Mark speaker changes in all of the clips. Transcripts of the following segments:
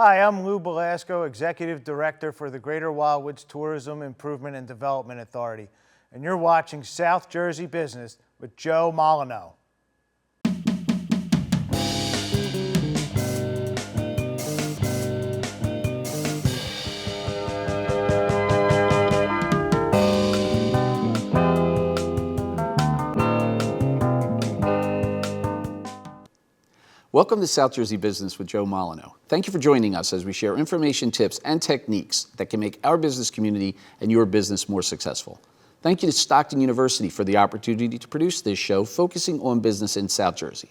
Speaker 1: Hi, I'm Lou Belasco, Executive Director for the Greater Wildwoods Tourism Improvement and Development Authority, and you're watching South Jersey Business with Joe Molineaux.
Speaker 2: Welcome to South Jersey Business with Joe Molineaux. Thank you for joining us as we share information, tips, and techniques that can make our business community and your business more successful. Thank you to Stockton University for the opportunity to produce this show focusing on business in South Jersey.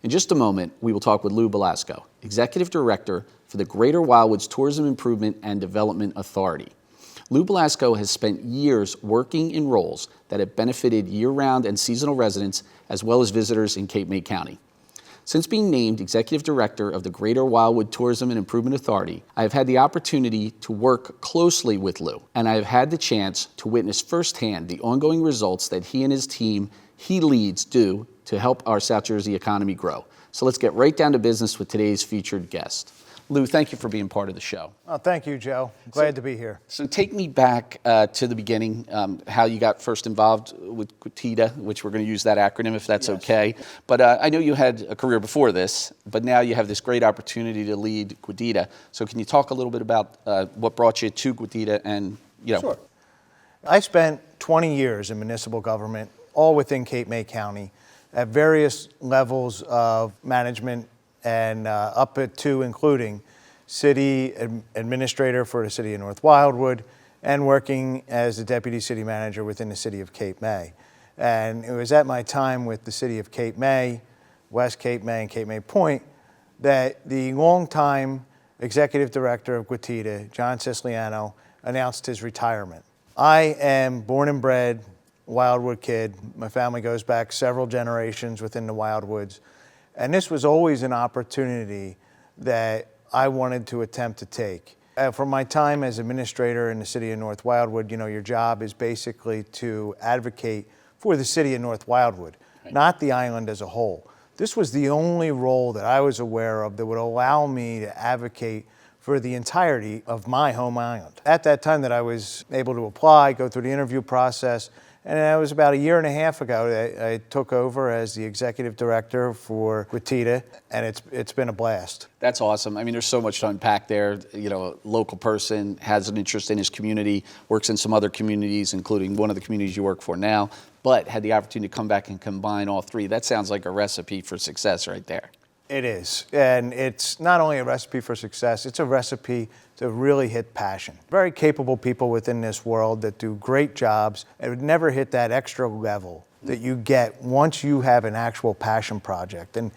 Speaker 2: In just a moment, we will talk with Lou Belasco, Executive Director for the Greater Wildwoods Tourism Improvement and Development Authority. Lou Belasco has spent years working in roles that have benefited year-round and seasonal residents as well as visitors in Cape May County. Since being named Executive Director of the Greater Wildwood Tourism and Improvement Authority, I have had the opportunity to work closely with Lou, and I have had the chance to witness firsthand the ongoing results that he and his team he leads do to help our South Jersey economy grow. So let's get right down to business with today's featured guest. Lou, thank you for being part of the show.
Speaker 1: Oh, thank you, Joe. Glad to be here.
Speaker 2: So take me back to the beginning, how you got first involved with GWTEDA, which we're going to use that acronym if that's okay. But I know you had a career before this, but now you have this great opportunity to lead GWTEDA. So can you talk a little bit about what brought you to GWTEDA and,
Speaker 1: Sure. I spent 20 years in municipal government, all within Cape May County, at various levels of management and up to including city administrator for the city of North Wildwood and working as the deputy city manager within the city of Cape May. And it was at my time with the city of Cape May, West Cape May and Cape May Point, that the longtime executive director of GWTEDA, John Siciliano, announced his retirement. I am born and bred Wildwood kid. My family goes back several generations within the Wildwoods. And this was always an opportunity that I wanted to attempt to take. From my time as administrator in the city of North Wildwood, your job is basically to advocate for the city of North Wildwood, not the island as a whole. This was the only role that I was aware of that would allow me to advocate for the entirety of my home island. At that time that I was able to apply, go through the interview process, and that was about a year and a half ago that I took over as the executive director for GWTEDA, and it's been a blast.
Speaker 2: That's awesome. I mean, there's so much to unpack there. A local person has an interest in his community, works in some other communities, including one of the communities you work for now, but had the opportunity to come back and combine all three. That sounds like a recipe for success right there.
Speaker 1: It is, and it's not only a recipe for success, it's a recipe to really hit passion. Very capable people within this world that do great jobs and would never hit that extra level that you get once you have an actual passion project. And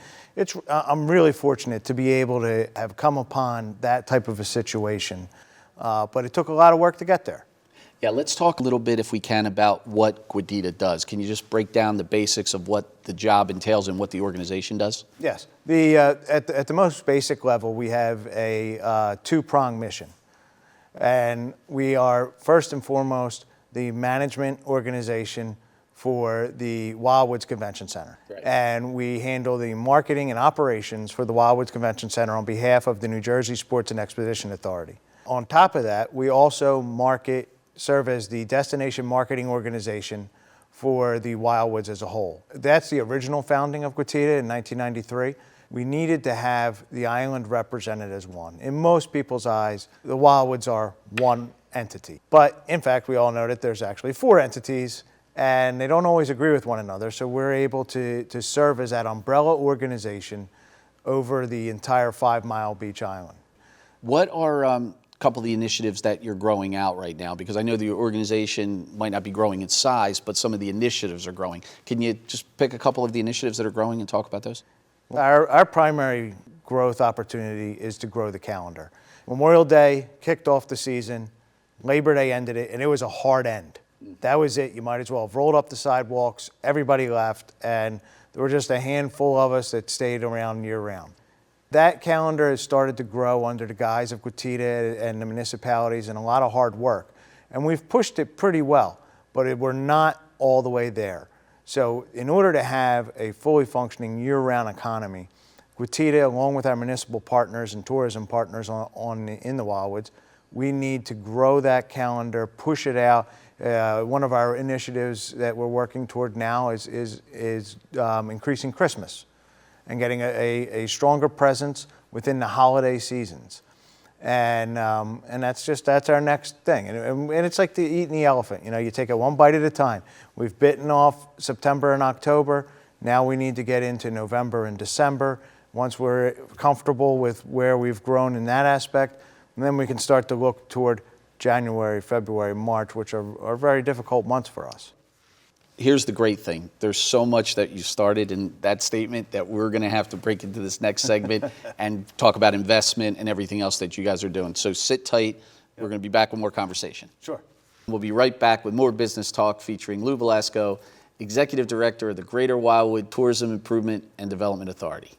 Speaker 1: I'm really fortunate to be able to have come upon that type of a situation, but it took a lot of work to get there.
Speaker 2: Yeah, let's talk a little bit, if we can, about what GWTEDA does. Can you just break down the basics of what the job entails and what the organization does?
Speaker 1: Yes. At the most basic level, we have a two-pronged mission. And we are, first and foremost, the management organization for the Wildwoods Convention Center. Right. And we handle the marketing and operations for the Wildwoods Convention Center on behalf of the New Jersey Sports and Expedition Authority. On top of that, we also serve as the destination marketing organization for the Wildwoods as a whole. That's the original founding of GWTEDA in 1993. We needed to have the island represented as one. In most people's eyes, the Wildwoods are one entity. But in fact, we all know that there's actually four entities and they don't always agree with one another. So we're able to serve as that umbrella organization over the entire 5 Mile Beach Island.
Speaker 2: What are couple of the initiatives that you're growing out right now? Because I know the organization might not be growing in size, but some of the initiatives are growing. Can you just pick a couple of the initiatives that are growing and talk about those?
Speaker 1: Our primary growth opportunity is to grow the calendar. Memorial Day kicked off the season, Labor Day ended it, and it was a hard end. That was it. You might as well have rolled up the sidewalks, everybody left, and there were just a handful of us that stayed around year-round. That calendar has started to grow under the guise of GWTEDA and the municipalities and a lot of hard work. And we've pushed it pretty well, but we're not all the way there. So in order to have a fully functioning year-round economy, Guatita, along with our municipal partners and tourism partners in the Wildwoods, we need to grow that calendar, push it out. One of our initiatives that we're working toward now is increasing Christmas and getting a stronger presence within the holiday seasons. And that's our next thing. And it's like eating the elephant. You take it one bite at a time. We've bitten off September and October. Now we need to get into November and December. Once we're comfortable with where we've grown in that aspect, and then we can start to look toward January, February, March, which are very difficult months for us.
Speaker 2: Here's the great thing. There's so much that you started in that statement that we're going to have to break into this next segment and talk about investment and everything else that you guys are doing. So sit tight. We're going to be back with more conversation.
Speaker 1: Sure.
Speaker 2: We'll be right back with more business talk featuring Lou Velasco, Executive Director of the Greater Wildwood Tourism Improvement and Development Authority.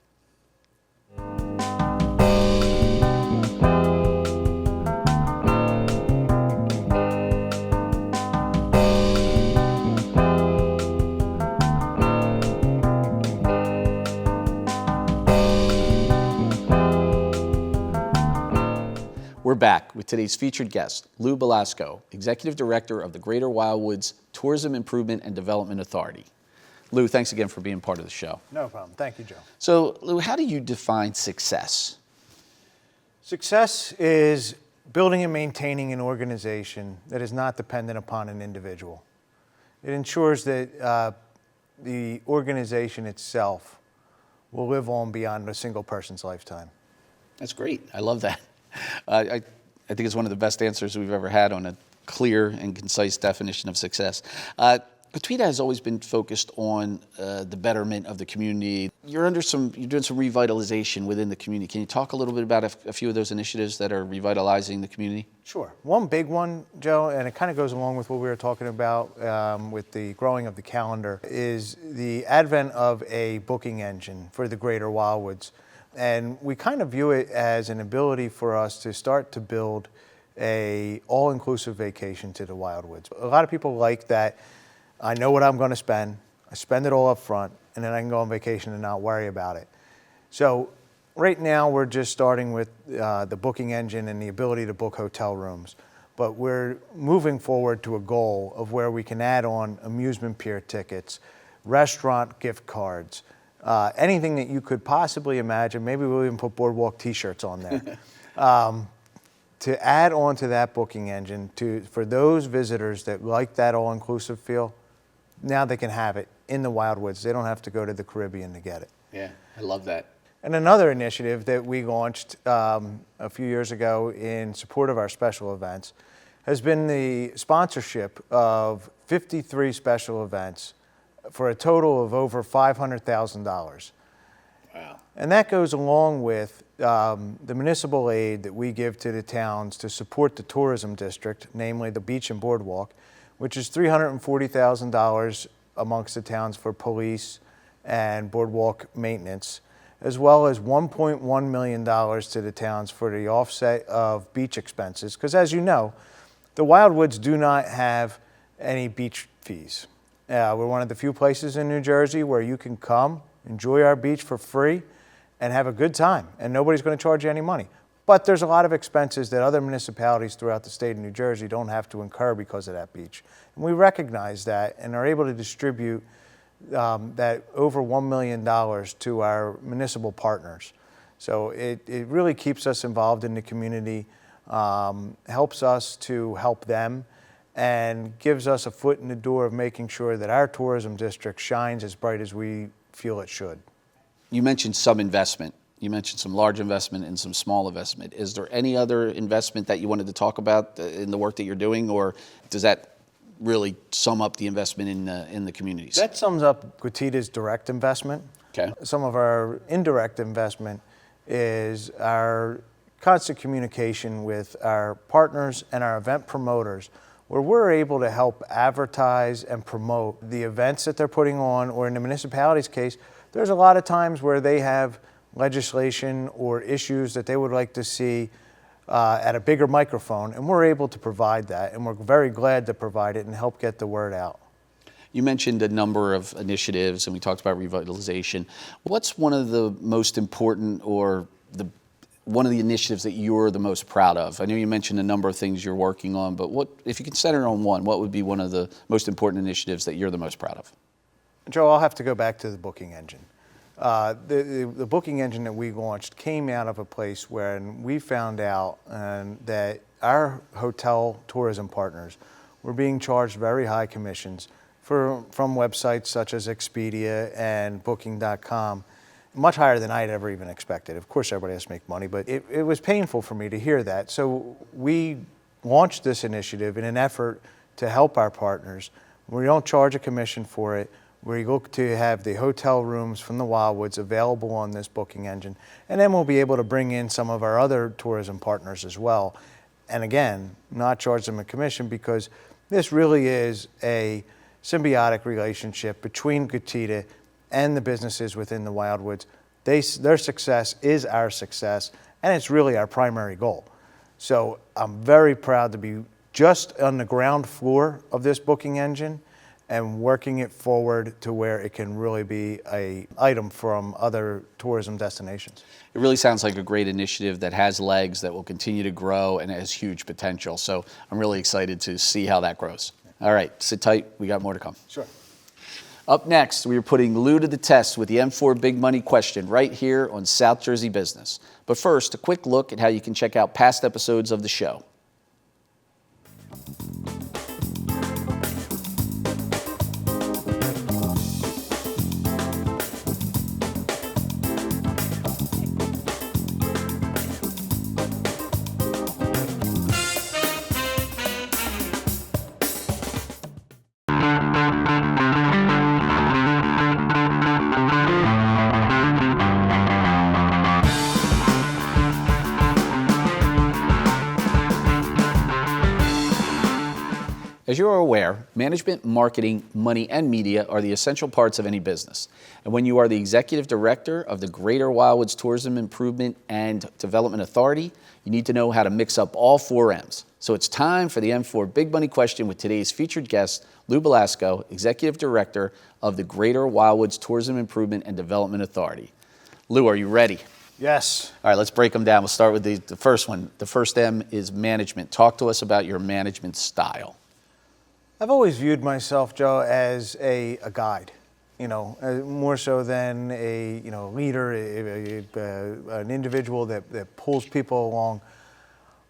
Speaker 2: We're back with today's featured guest, Lou Velasco, Executive Director of the Greater Wildwoods Tourism Improvement and Development Authority. Lou, thanks again for being part of the show.
Speaker 1: No problem. Thank you, Joe.
Speaker 2: So, Lou, how do you define success?
Speaker 1: Success is building and maintaining an organization that is not dependent upon an individual. It ensures that the organization itself will live on beyond a single person's lifetime.
Speaker 2: That's great. I love that. I think it's one of the best answers we've ever had on a clear and concise definition of success. Guatita has always been focused on the betterment of the community. You're doing some revitalization within the community. Can you talk a little bit about a few of those initiatives that are revitalizing the community?
Speaker 1: Sure. One big one, Joe, and it kind of goes along with what we were talking about with the growing of the calendar, is the advent of a booking engine for the Greater Wildwoods. And we kind of view it as an ability for us to start to build a all-inclusive vacation to the Wildwoods. A lot of people like that. I know what I'm going to spend. I spend it all up front, and then I can go on vacation and not worry about it. So right now we're just starting with the booking engine and the ability to book hotel rooms. But we're moving forward to a goal of where we can add on amusement pier tickets, restaurant gift cards, anything that you could possibly imagine. Maybe we'll even put boardwalk t-shirts on there. To add on to that booking engine, for those visitors that like that all-inclusive feel, now they can have it in the Wildwoods. They don't have to go to the Caribbean to get it.
Speaker 2: Yeah, I love that.
Speaker 1: And another initiative that we launched a few years ago in support of our special events has been the sponsorship of 53 special events for a total of over $500,000.
Speaker 2: Wow.
Speaker 1: And that goes along with the municipal aid that we give to the towns to support the tourism district, namely the beach and boardwalk, which is $340,000 amongst the towns for police and boardwalk maintenance, as well as $1.1 million to the towns for the offset of beach expenses. Because as you know, the Wildwoods do not have any beach fees. We're one of the few places in New Jersey where you can come, enjoy our beach for free, and have a good time, and nobody's going to charge you any money. But there's a lot of expenses that other municipalities throughout the state of New Jersey don't have to incur because of that beach. And we recognize that and are able to distribute that over $1 million to our municipal partners. So it really keeps us involved in the community, helps us to help them, and gives us a foot in the door of making sure that our tourism district shines as bright as we feel it should.
Speaker 2: You mentioned some investment. You mentioned some large investment and some small investment. Is there any other investment that you wanted to talk about in the work that you're doing, or does that really sum up the investment in the communities?
Speaker 1: That sums up Guatita's direct investment.
Speaker 2: Okay.
Speaker 1: Some of our indirect investment is our constant communication with our partners and our event promoters, where we're able to help advertise and promote the events that they're putting on, or in the municipality's case, there's a lot of times where they have legislation or issues that they would like to see at a bigger microphone, and we're able to provide that, and we're very glad to provide it and help get the word out.
Speaker 2: You mentioned a number of initiatives, and we talked about revitalization. What's one of the most important or one of the initiatives that you're the most proud of? I know you mentioned a number of things you're working on, but if you could center on one, what would be one of the most important initiatives that you're the most proud of?
Speaker 1: Joe, I'll have to go back to the booking engine. The booking engine that we launched came out of a place where we found out that our hotel tourism partners were being charged very high commissions from websites such as Expedia and Booking.com, much higher than I had ever even expected. Of course, everybody has to make money, but it was painful for me to hear that. So we launched this initiative in an effort to help our partners. We don't charge a commission for it. We look to have the hotel rooms from the Wildwoods available on this booking engine, and then we'll be able to bring in some of our other tourism partners as well. And again, not charge them a commission, because this really is a symbiotic relationship between Gotita and the businesses within the Wildwoods. Their success is our success, and it's really our primary goal. So I'm very proud to be just on the ground floor of this booking engine and working it forward to where it can really be an item from other tourism destinations.
Speaker 2: It really sounds like a great initiative that has legs, that will continue to grow, and it has huge potential. So I'm really excited to see how that grows. All right, sit tight. We got more to come.
Speaker 1: Sure.
Speaker 2: Up next, we are putting Lou to the test with the M4 Big Money question right here on South Jersey Business. But first, a quick look at how you can check out past episodes of the show. As you are aware, management, marketing, money, and media are the essential parts of any business. And when you are the executive director of the Greater Wildwoods Tourism Improvement and Development Authority, you need to know how to mix up all four M's. So it's time for the M4 Big Money question with today's featured guest, Lou Belasco, executive director of the Greater Wildwoods Tourism Improvement and Development Authority. Lou, are you ready?
Speaker 1: Yes.
Speaker 2: All right, let's break them down. We'll start with the first one. The first M is management. Talk to us about your management style.
Speaker 1: I've always viewed myself, Joe, as a guide, more so than a leader, an individual that pulls people along.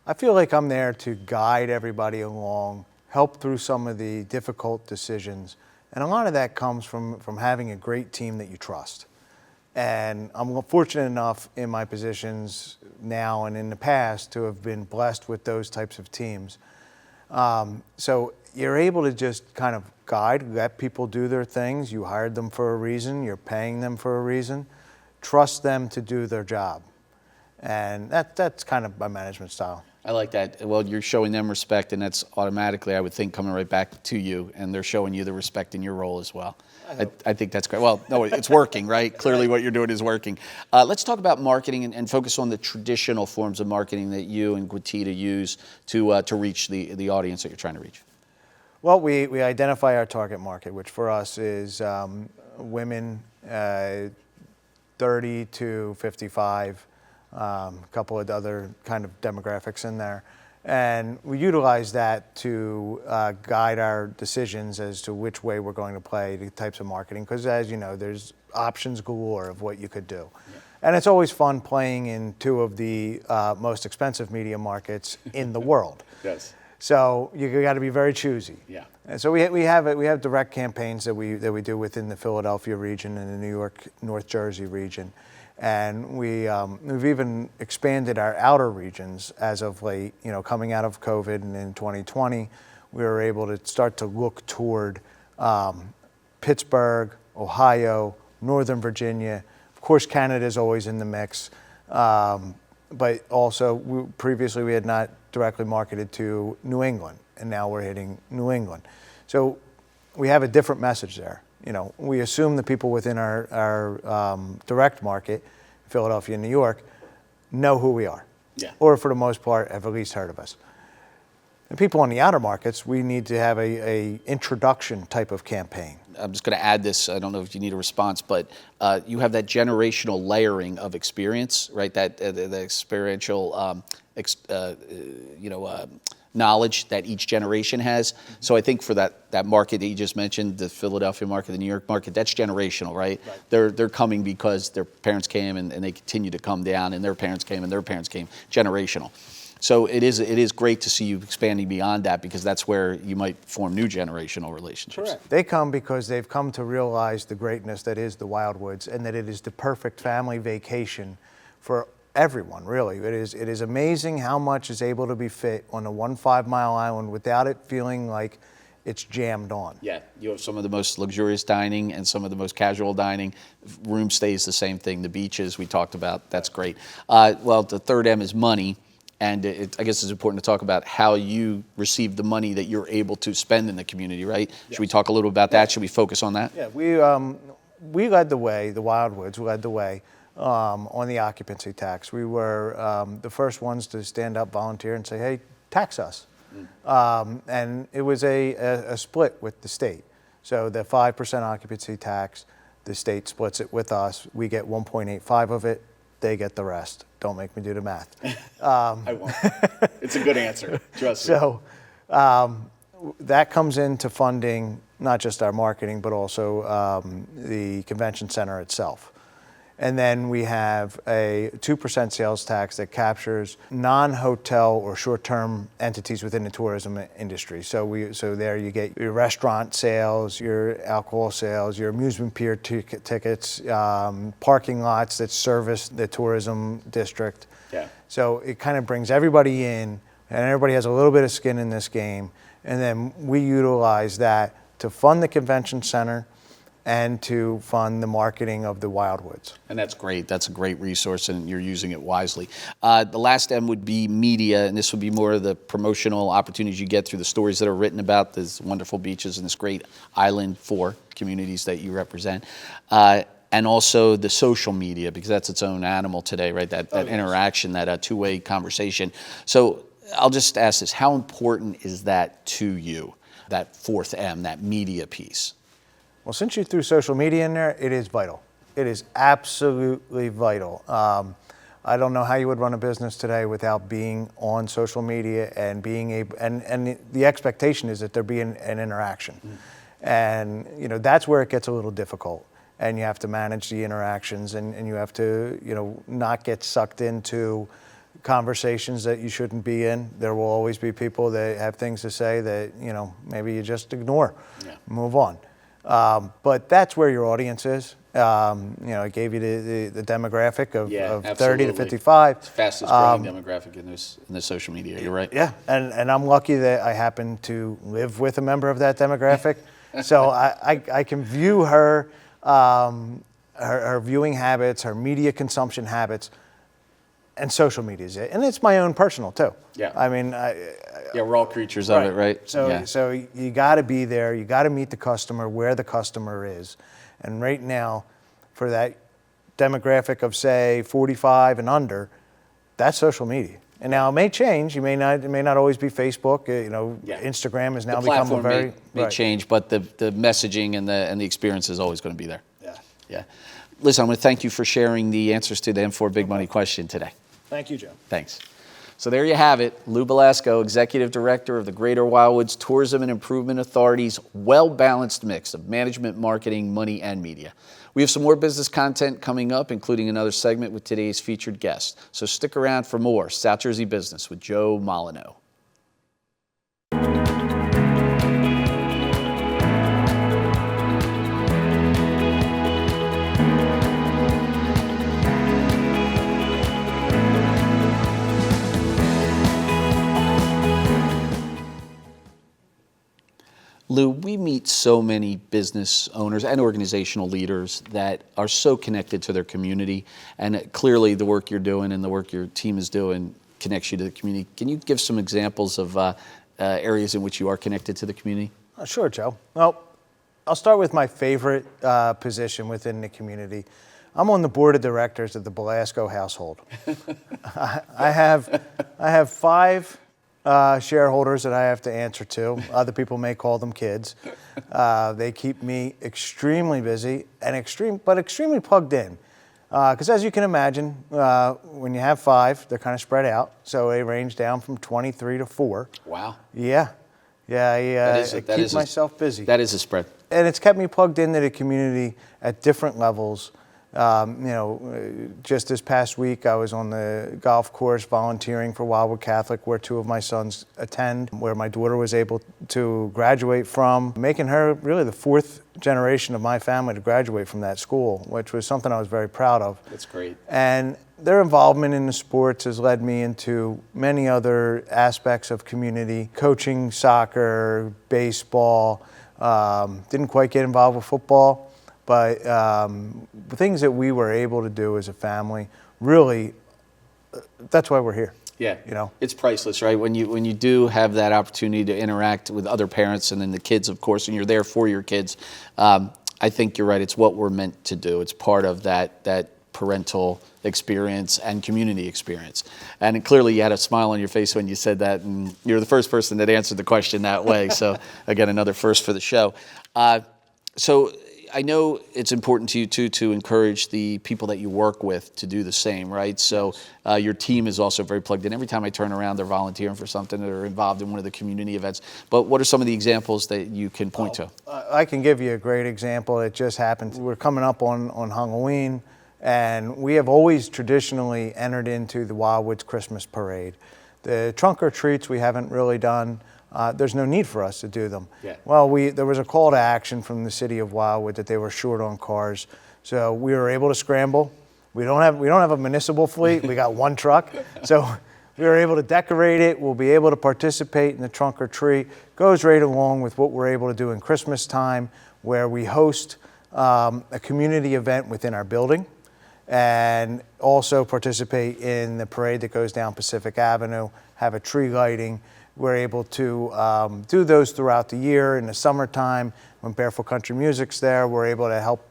Speaker 1: I feel like I'm there to guide everybody along, help through some of the difficult decisions, and a lot of that comes from having a great team that you trust. And I'm fortunate enough in my positions now and in the past to have been blessed with those types of teams. So you're able to just kind of guide, let people do their things. You hired them for a reason. You're paying them for a reason. Trust them to do their job. And that's kind of my management style.
Speaker 2: I like that. Well, you're showing them respect, and that's automatically, I would think, coming right back to you, and they're showing you the respect in your role as well. I think that's great. Well, no, it's working, right? Clearly what you're doing is working. Let's talk about marketing and focus on the traditional forms of marketing that you and Gotita use to reach the audience that you're trying to reach.
Speaker 1: Well, we identify our target market, which for us is women 30 to 55, a couple of other kind of demographics in there. And we utilize that to guide our decisions as to which way we're going to play the types of marketing, because as you know, there's options galore of what you could do. Yeah. And it's always fun playing in two of the most expensive media markets in the world.
Speaker 2: Yes.
Speaker 1: So you got to be very choosy.
Speaker 2: Yeah.
Speaker 1: And so we have direct campaigns that we do within the Philadelphia region and the New York, North Jersey region. And we've even expanded our outer regions as of late. Coming out of COVID and in 2020, we were able to start to look toward Pittsburgh, Ohio, Northern Virginia. Of course, Canada is always in the mix, but also previously we had not directly marketed to New England, and now we're hitting New England. So we have a different message there. We assume the people within our direct market, Philadelphia and New York, know who we are.
Speaker 2: Yeah.
Speaker 1: Or for the most part, have at least heard of us. And people on the outer markets, we need to have a introduction type of campaign.
Speaker 2: I'm just going to add this. I don't know if you need a response, but you have that generational layering of experience, right? That the experiential, knowledge that each generation has. So I think for that market that you just mentioned, the Philadelphia market, the New York market, that's generational, right? They're coming because their parents came and they continue to come down, and their parents came and their parents came. Generational. So it is great to see you expanding beyond that, because that's where you might form new generational relationships.
Speaker 1: Correct. They come because they've come to realize the greatness that is the Wildwoods, and that it is the perfect family vacation for everyone, really. It is amazing how much is able to be fit on a 1 5-mile island without it feeling like it's jammed on.
Speaker 2: Yeah, you have some of the most luxurious dining and some of the most casual dining. Room stays the same thing. The beaches we talked about, that's great. Well, the third M is money. And I guess it's important to talk about how you receive the money that you're able to spend in the community, right? Yes. Should we talk a little about that? Should we focus on that?
Speaker 1: Yeah, we led the way, the Wildwoods led the way on the occupancy tax. We were the first ones to stand up, volunteer, and say, hey, tax us. And it was a split with the state. So the 5% occupancy tax, the state splits it with us. We get 1.85 of it. They get the rest. Don't make me do the math.
Speaker 3: I won't. It's a good answer. Trust me.
Speaker 1: So that comes into funding not just our marketing, but also the convention center itself. And then we have a 2% sales tax that captures non-hotel or short-term entities within the tourism industry. So there you get your restaurant sales, your alcohol sales, your amusement pier tickets, parking lots that service the tourism district.
Speaker 3: Yeah.
Speaker 1: So it kind of brings everybody in, and everybody has a little bit of skin in this game. And then we utilize that to fund the convention center and to fund the marketing of the Wildwoods.
Speaker 2: And that's great. That's a great resource, and you're using it wisely. The last M would be media, and this would be more of the promotional opportunities you get through the stories that are written about these wonderful beaches and this great island for communities that you represent. And also the social media, because that's its own animal today, right? That interaction, that two-way conversation. So I'll just ask this, how important is that to you, that fourth M, that media piece?
Speaker 1: Well, since you threw social media in there, it is vital. It is absolutely vital. I don't know how you would run a business today without being on social media and being able, and the expectation is that there be an interaction. And that's where it gets a little difficult. And you have to manage the interactions, and you have to not get sucked into conversations that you shouldn't be in. There will always be people that have things to say that maybe you just ignore, move on. But that's where your audience is. I gave you the demographic of 30 to 55.
Speaker 2: It's the fastest growing demographic in the social media. You're right.
Speaker 1: Yeah, and I'm lucky that I happen to live with a member of that demographic, so I can view her viewing habits, her media consumption habits, and social media is it, and it's my own personal too.
Speaker 2: Yeah.
Speaker 1: I mean,
Speaker 2: we're all creatures of it, right?
Speaker 1: So you got to be there. You got to meet the customer where the customer is, and right now, for that demographic of say 45 and under, that's social media. And now it may change. It may not always be Facebook. Instagram has now become a very
Speaker 2: may change, but the messaging and the experience is always going to be there. Yeah. Listen, I'm going to thank you for sharing the answers to the M4 Big Money question today.
Speaker 1: Thank you, Joe.
Speaker 2: Thanks. So there you have it. Lou Belasco, Executive Director of the Greater Wildwoods Tourism and Improvement Authority's well-balanced mix of management, marketing, money, and media. We have some more business content coming up, including another segment with today's featured guest. So stick around for more South Jersey Business with Joe Molineaux. Lou, we meet so many business owners and organizational leaders that are so connected to their community, and clearly the work you're doing and the work your team is doing connects you to the community. Can you give some examples of areas in which you are connected to the community?
Speaker 1: Sure, Joe. Well, I'll start with my favorite position within the community. I'm on the board of directors of the Belasco household. I have 5 shareholders that I have to answer to. Other people may call them kids. They keep me extremely busy and extremely plugged in. Because as you can imagine, when you have 5, they're kind of spread out. So they range down from 23 to 4.
Speaker 2: Wow.
Speaker 1: Yeah. I keep myself busy.
Speaker 2: That is a spread.
Speaker 1: And it's kept me plugged into the community at different levels. Just this past week, I was on the golf course volunteering for Wildwood Catholic, where 2 of my sons attend, where my daughter was able to graduate from, making her really the 4th generation of my family to graduate from that school, which was something I was very proud of.
Speaker 3: That's great.
Speaker 1: And their involvement in the sports has led me into many other aspects of community, coaching soccer, baseball. Didn't quite get involved with football. But the things that we were able to do as a family, really, that's why we're here.
Speaker 3: Yeah,
Speaker 2: it's priceless, right? When you do have that opportunity to interact with other parents and then the kids, of course, and you're there for your kids, I think you're right. It's what we're meant to do. It's part of that parental experience and community experience. And clearly you had a smile on your face when you said that, and you're the first person that answered the question that way. So again, another first for the show. So I know it's important to you, too, to encourage the people that you work with to do the same, right? So your team is also very plugged in. Every time I turn around, they're volunteering for something, they're involved in one of the community events. But what are some of the examples that you can point to?
Speaker 1: I can give you a great example. It just happened. We're coming up on Halloween, and we have always traditionally entered into the Wildwoods Christmas Parade. The trunk or treats we haven't really done. There's no need for us to do them.
Speaker 3: Yeah.
Speaker 1: Well, there was a call to action from the city of Wildwood that they were short on cars, so we were able to scramble. We don't have a municipal fleet. We got 1 truck, so we were able to decorate it. We'll be able to participate in the trunk or treat. Goes right along with what we're able to do in Christmas time, where we host a community event within our building, and also participate in the parade that goes down Pacific Avenue. Have a tree lighting. We're able to do those throughout the year. In the summertime, when Barefoot Country Music's there, we're able to help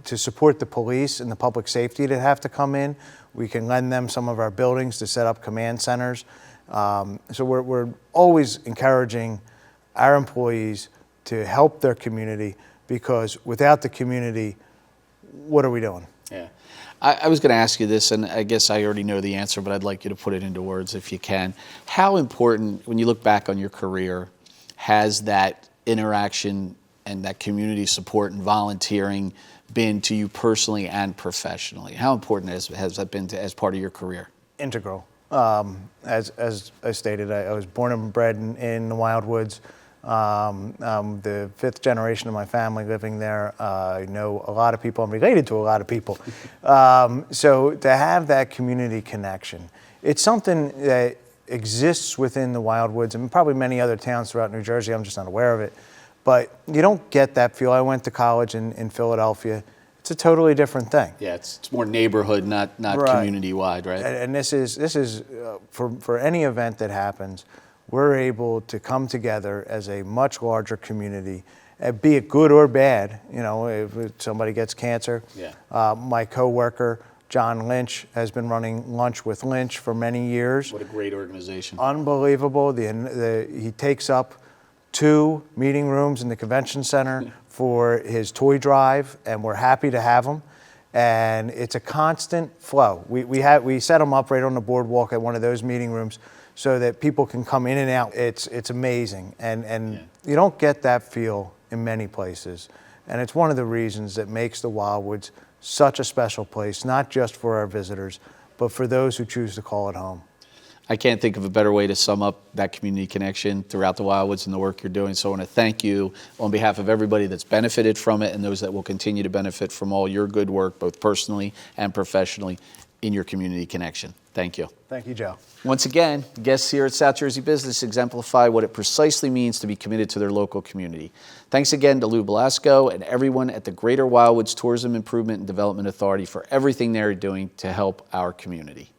Speaker 1: to support the police and the public safety that have to come in. We can lend them some of our buildings to set up command centers. So we're always encouraging our employees to help their community, because without the community, what are we doing?
Speaker 3: Yeah.
Speaker 2: I was going to ask you this, and I guess I already know the answer, but I'd like you to put it into words if you can. How important, when you look back on your career, has that interaction and that community support and volunteering been to you personally and professionally? How important has that been as part of your career?
Speaker 1: Integral. As I stated, I was born and bred in the Wildwoods. I'm the 5th generation of my family living there. I know a lot of people. I'm related to a lot of people. So to have that community connection, it's something that exists within the Wildwoods and probably many other towns throughout New Jersey. I'm just not aware of it. But you don't get that feel. I went to college in Philadelphia. It's a totally different thing.
Speaker 2: Yeah, it's more neighborhood, not
Speaker 1: Right.
Speaker 2: community-wide, right?
Speaker 1: And this is for any event that happens, we're able to come together as a much larger community, be it good or bad. If somebody gets cancer.
Speaker 3: Yeah.
Speaker 1: My coworker, John Lynch, has been running Lunch with Lynch for many years.
Speaker 2: What a great organization.
Speaker 1: Unbelievable. He takes up 2 meeting rooms in the convention center for his toy drive, and we're happy to have him. And it's a constant flow. We set them up right on the boardwalk at one of those meeting rooms, so that people can come in and out. It's amazing, and you don't get that feel in many places. And it's one of the reasons that makes the Wildwoods such a special place, not just for our visitors, but for those who choose to call it home.
Speaker 2: I can't think of a better way to sum up that community connection throughout the Wildwoods and the work you're doing. So I want to thank you on behalf of everybody that's benefited from it and those that will continue to benefit from all your good work, both personally and professionally, in your community connection. Thank you.
Speaker 1: Thank you, Joe.
Speaker 2: Once again, guests here at South Jersey Business exemplify what it precisely means to be committed to their local community. Thanks again to Lou Belasco and everyone at the Greater Wildwoods Tourism Improvement and Development Authority for everything they're doing to help our community.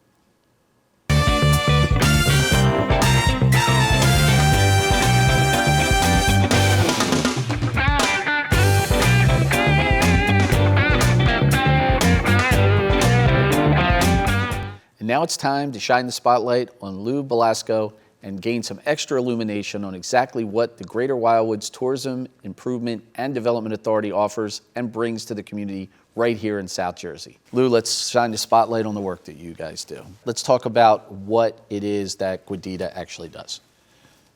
Speaker 2: And now it's time to shine the spotlight on Lou Belasco and gain some extra illumination on exactly what the Greater Wildwoods Tourism Improvement and Development Authority offers and brings to the community right here in South Jersey. Lou, let's shine the spotlight on the work that you guys do. Let's talk about what it is that Guatita actually does.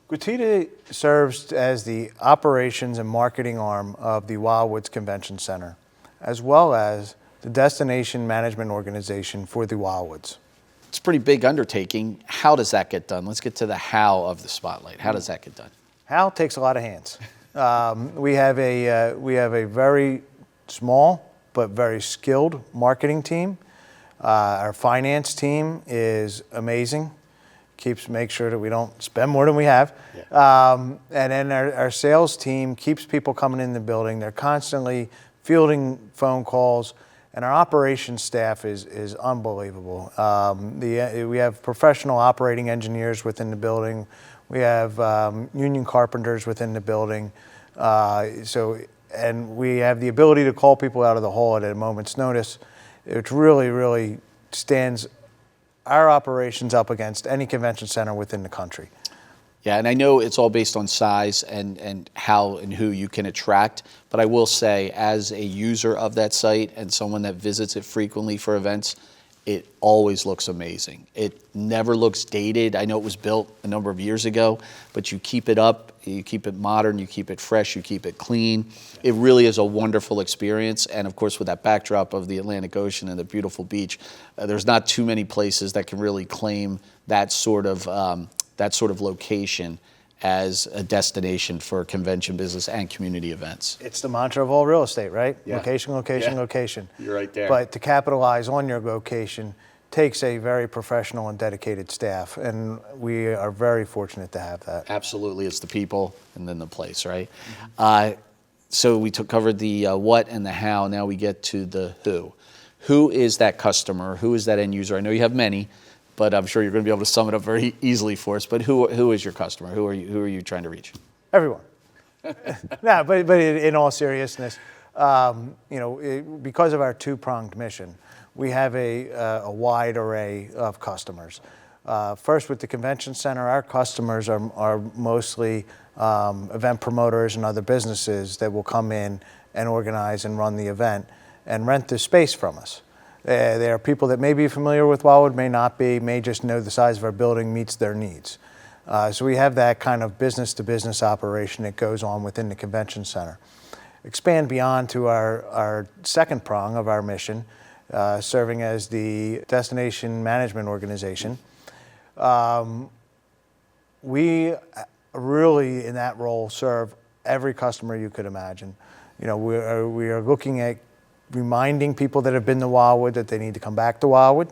Speaker 1: Guatita serves as the operations and marketing arm of the Wildwoods Convention Center, as well as the destination management organization for the Wildwoods.
Speaker 2: It's a pretty big undertaking. How does that get done? Let's get to the how of the spotlight. How does that get done?
Speaker 1: How takes a lot of hands. We have a very small but very skilled marketing team. Our finance team is amazing. Makes sure that we don't spend more than we have.
Speaker 3: Yeah.
Speaker 1: And then our sales team keeps people coming in the building. They're constantly fielding phone calls, and our operations staff is unbelievable. We have professional operating engineers within the building. We have union carpenters within the building. And we have the ability to call people out of the hall at a moment's notice. It really stands our operations up against any convention center within the country.
Speaker 2: Yeah, and I know it's all based on size and how and who you can attract, but I will say as a user of that site and someone that visits it frequently for events, it always looks amazing. It never looks dated. I know it was built a number of years ago, but you keep it up, you keep it modern, you keep it fresh, you keep it clean. It really is a wonderful experience, and of course with that backdrop of the Atlantic Ocean and the beautiful beach, there's not too many places that can really claim that sort of location as a destination for convention business and community events.
Speaker 1: It's the mantra of all real estate, right?
Speaker 3: Yeah.
Speaker 1: Location, location,
Speaker 3: Yeah.
Speaker 1: location.
Speaker 3: You're right there.
Speaker 1: But to capitalize on your location takes a very professional and dedicated staff, and we are very fortunate to have that.
Speaker 2: Absolutely, it's the people and then the place, right? So we covered the what and the how. Now we get to the who. Who is that customer? Who is that end user? I know you have many, but I'm sure you're going to be able to sum it up very easily for us. But who is your customer? Who are you trying to reach?
Speaker 1: Everyone. No, but in all seriousness, because of our two-pronged mission, we have a wide array of customers. First, with the convention center, our customers are mostly event promoters and other businesses that will come in and organize and run the event and rent the space from us. There are people that may be familiar with Wildwood, may not be, may just know the size of our building meets their needs. So we have that kind of business-to-business operation that goes on within the convention center. Expand beyond to our second prong of our mission, serving as the destination management organization. We really, in that role, serve every customer you could imagine. We are looking at reminding people that have been to Wildwood that they need to come back to Wildwood.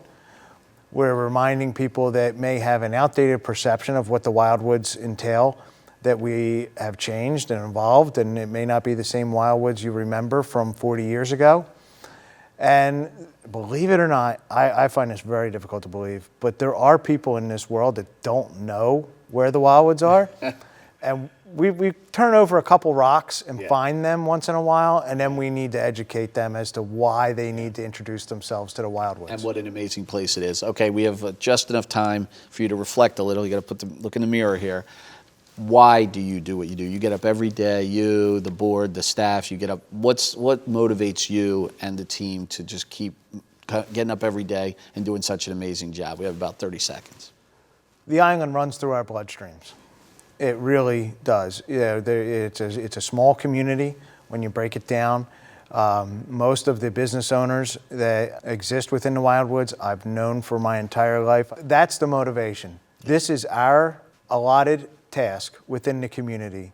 Speaker 1: We're reminding people that may have an outdated perception of what the Wildwoods entail, that we have changed and evolved, and it may not be the same Wildwoods you remember from 40 years ago. And believe it or not, I find this very difficult to believe, but there are people in this world that don't know where the Wildwoods are. And we turn over a couple rocks and find them once in a while, and then we need to educate them as to why they need to introduce themselves to the Wildwoods.
Speaker 2: And what an amazing place it is. Okay, we have just enough time for you to reflect a little. You got to look in the mirror here. Why do you do what you do? You get up every day, you, the board, the staff, you get up. What motivates you and the team to just keep getting up every day and doing such an amazing job? We have about 30 seconds.
Speaker 1: The island runs through our bloodstreams. It really does. It's a small community when you break it down. Most of the business owners that exist within the Wildwoods, I've known for my entire life. That's the motivation. This is our allotted task within the community,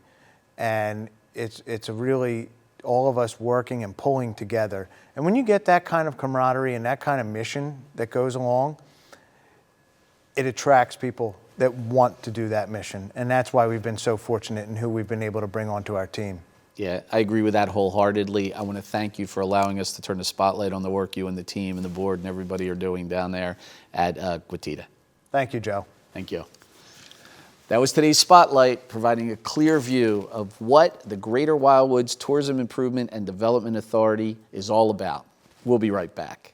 Speaker 1: and it's really all of us working and pulling together. And when you get that kind of camaraderie and that kind of mission that goes along, it attracts people that want to do that mission. And that's why we've been so fortunate in who we've been able to bring onto our team.
Speaker 2: Yeah, I agree with that wholeheartedly. I want to thank you for allowing us to turn the spotlight on the work you and the team and the board and everybody are doing down there at Guatita.
Speaker 1: Thank you, Joe.
Speaker 2: Thank you. That was today's Spotlight, providing a clear view of what the Greater Wildwoods Tourism Improvement and Development Authority is all about. We'll be right back.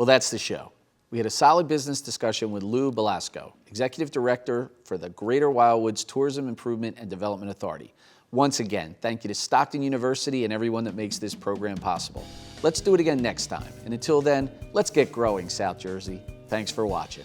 Speaker 2: Well, that's the show. We had a solid business discussion with Lou Belasco, Executive Director for the Greater Wildwoods Tourism Improvement and Development Authority. Once again, thank you to Stockton University and everyone that makes this program possible. Let's do it again next time. And until then, let's get growing, South Jersey. Thanks for watching.